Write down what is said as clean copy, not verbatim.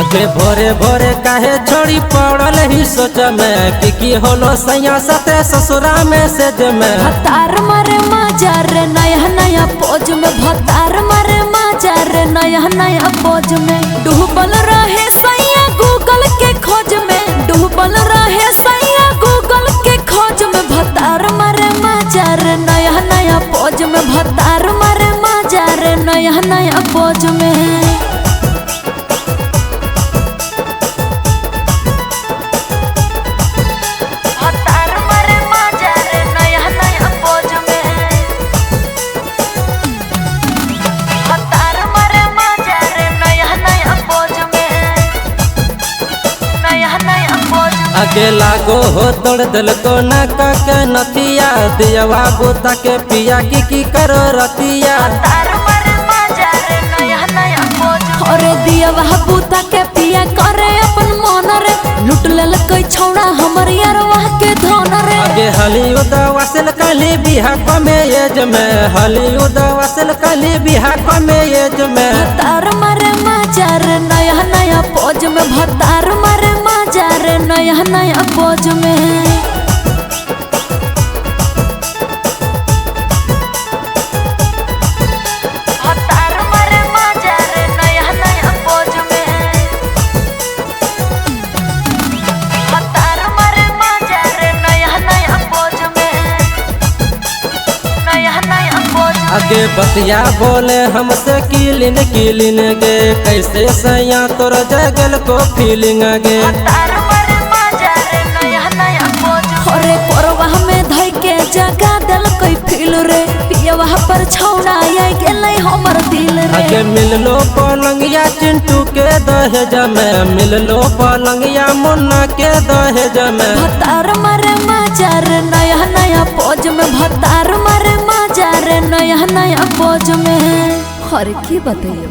आगे भोरे भोरे काहे छोड़ी पड़ल ही सोच में कि होलो सैया सते ससुरा में से में भतार मारे माजा रे नया नया पोज में भतार मारे माजा रे नया नया पोज में डूबल रहे सैया गूगल के खोज में डूबल रहे सैया गूगल के खोज में भतार मारे माजा रे नया नया पोज में भतार मारे माजा रे नया नया पोज में आगे लागो हो तोड़ दिल को न के नतिया दियवा बुता के पिया की करो रतिया अरे दियवा बुता के पिया करे अपन मन रे लुट लेल कोई छौड़ा हमर यारवा के धन रे आगे हली उदवासिल कली बिहा कमे एज में हली उदवासिल कली बिहा कमे एज में भतार मारे माजा रे नया नया पोज में भतार मारे माजा रे नया नया पोज में आगे बतिया बोले हमसे किलिन किलिन गे कैसे सैया तोर जगल को फीलिंग गे अरे कोरवा में धई के जगा दल कोई फील रे पियवा पर छौड़ा आई गेलै हमर दिल रे आगे मिललो पलंगिया चिंटू के दहेज में मिललो पलंगिया मुन्ना के दहेज में भतार मारे माजा रे नया नया पोज में भतार मारे माजा रे नया नया पोज में हर की बताइयो।